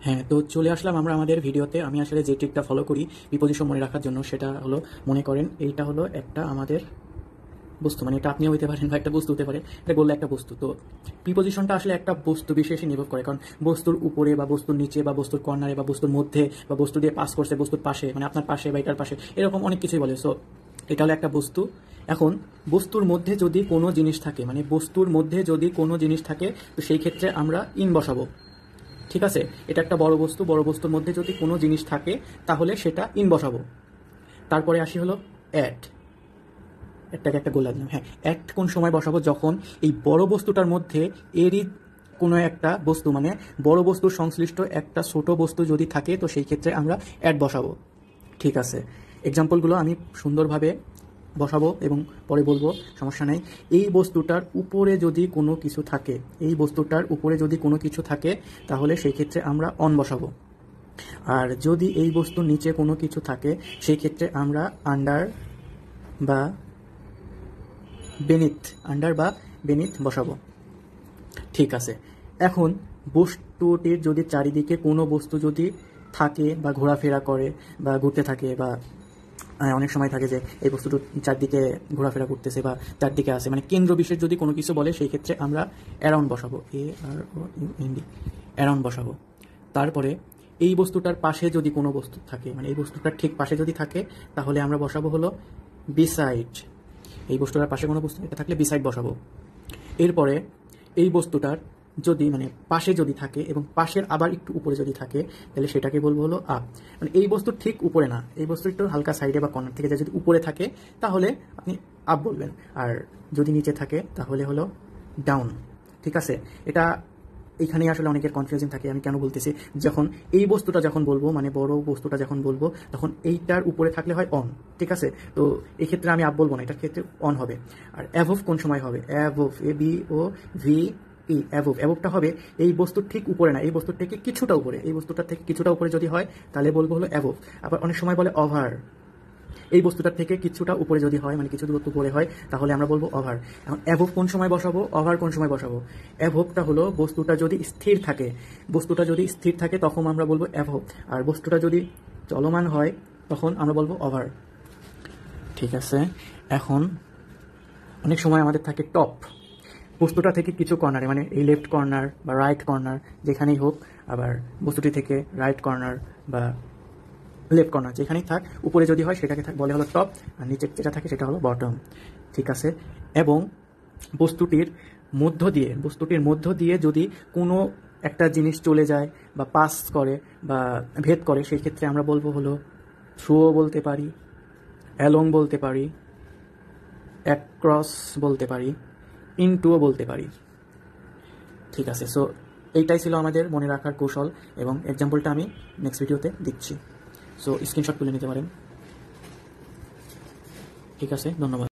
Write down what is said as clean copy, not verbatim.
হ্যাঁ, তো চলে আসলাম আমরা আমাদের ভিডিওতে। আমি আসলে যে ট্রিকটা ফলো করি প্রিপোজিশন মনে রাখার জন্য, সেটা হলো, মনে করেন এইটা হলো একটা আমাদের বস্তু, মানে এটা আপনিও হইতে পারেন বা একটা বস্তু হতে পারে, এটা বললে একটা বস্তু। তো প্রিপোজিশনটা আসলে একটা বস্তু বিশেষে নির্ভর করে, কারণ বস্তুর উপরে বা বস্তুর নিচে বা বস্তুর কর্নারে বা বস্তুর মধ্যে বা বস্তু দিয়ে পাস করছে, বস্তুর পাশে, মানে আপনার পাশে বা এটার পাশে, এরকম অনেক কিছুই বলে। সো এটা হলো একটা বস্তু। এখন বস্তুর মধ্যে যদি কোনো জিনিস থাকে, মানে বস্তুর মধ্যে যদি কোনো জিনিস থাকে, তো সেই ক্ষেত্রে আমরা ইন বসাবো। ঠিক আছে, এটা একটা বড় বস্তু, বড় বস্তুর মধ্যে যদি কোনো জিনিস থাকে তাহলে সেটা ইন বসাবো। তারপরে আসি হলো অ্যাট। এটাকে একটা গোল লাগলাম। হ্যাঁ, অ্যাট কোন সময় বসাবো? যখন এই বড় বস্তুটার মধ্যে এরই কোনো একটা বস্তু, মানে বড় বস্তুর সংশ্লিষ্ট একটা ছোট বস্তু যদি থাকে, তো সেই ক্ষেত্রে আমরা অ্যাট বসাবো। ঠিক আছে, এক্সাম্পলগুলো আমি সুন্দরভাবে বসাবো এবং পরে বলবো, সমস্যা নেই। এই বস্তুটার উপরে যদি কোনো কিছু থাকে, এই বস্তুটার উপরে যদি কোনো কিছু থাকে, তাহলে সেই ক্ষেত্রে আমরা অন বসাবো। আর যদি এই বস্তুর নিচে কোনো কিছু থাকে, সেই ক্ষেত্রে আমরা আন্ডার বা বেনিথ, আন্ডার বা বেনিথ বসাবো। ঠিক আছে, এখন বস্তুটির যদি চারিদিকে কোনো বস্তু যদি থাকে বা ঘোরাফেরা করে বা ঘুরতে থাকে, বা অনেক সময় থাকে যে এই বস্তুটা চারদিকে ঘোরাফেরা করতেছে বা চারদিকে আছে, মানে কেন্দ্র বিশেষ যদি কোনো কিছু বলে, সেই ক্ষেত্রে আমরা অ্যারাউন্ড বসাবো, AROUND, অ্যারাউন্ড বসাবো। তারপরে এই বস্তুটার পাশে যদি কোনো বস্তু থাকে, মানে এই বস্তুটার ঠিক পাশে যদি থাকে, তাহলে আমরা বসাবো হলো বিসাইড। এই বস্তুটার পাশে কোনো বস্তু এটা থাকলে বিসাইড বসাবো। এরপরে এই বস্তুটার যদি, মানে পাশে যদি থাকে এবং পাশের আবার একটু উপরে যদি থাকে, তাহলে সেটাকে বলবো হলো আপ। মানে এই বস্তুর ঠিক উপরে না, এই বস্তুর একটু হালকা সাইডে বা কর্নার থেকে যদি উপরে থাকে, তাহলে আপনি আপ বলবেন। আর যদি নিচে থাকে, তাহলে হলো ডাউন। ঠিক আছে, এটা এইখানেই আসলে অনেকের কনফিউশন থাকে। আমি কেন বলতেছি, যখন এই বস্তুটা যখন বলবো, মানে বড় বস্তুটা যখন বলবো, তখন এইটার উপরে থাকলে হয় অন। ঠিক আছে, তো এই ক্ষেত্রে আমি আপ বলবো না, এটার ক্ষেত্রে অন হবে। আর অ্যাভোভ কোন সময় হবে? Above, ABOVE, above. অ্যাভোভটা হবে এই বস্তুর ঠিক উপরে না, এই বস্তুর থেকে কিছুটা উপরে। এই বস্তুটার থেকে কিছুটা উপরে যদি হয়, তাহলে বলবো হলো অ্যাভোভ। আবার অনেক সময় বলে ওভার, এই বস্তুটার থেকে কিছুটা উপরে যদি হয়, মানে কিছু দূরত্ব উপরে হয়, তাহলে আমরা বলবো ওভার। এখন অ্যাভোভ কোন সময় বসাবো, ওভার কোন সময় বসাবো? অ্যাভোভটা হলো বস্তুটা যদি স্থির থাকে, বস্তুটা যদি স্থির থাকে তখন আমরা বলবো অ্যাভোভ। আর বস্তুটা যদি চলমান হয়, তখন আমরা বলবো ওভার। ঠিক আছে, এখন অনেক সময় আমাদের থাকে টপ, বস্তুটা থেকে কিছু কর্নারে, মানে এই লেফট কর্নার বা রাইট কর্নার যেখানেই হোক, আবার বস্তুটি থেকে রাইট কর্নার বা লেফট কর্নার যেখানেই থাক, উপরে যদি হয় সেটাকে বলে হলো টপ, আর নিচে যেটা থাকে সেটা হলো বটম। ঠিক আছে, এবং বস্তুটির মধ্য দিয়ে যদি কোনো একটা জিনিস চলে যায় বা পাস করে বা ভেদ করে, সেই ক্ষেত্রে আমরা বলবো হলো থ্রুও বলতে পারি, অ্যালং বলতে পারি, অ্যাক্রস বলতে পারি, ইনটুও বলতে পারি। ঠিক আছে, সো এইটাই ছিল আমাদের মনে রাখার কৌশল, এবং এক্সাম্পলটা আমি নেক্সট ভিডিওতে দিচ্ছি। সো স্ক্রিনশট তুলে নিতে পারেন। ঠিক আছে, ধন্যবাদ।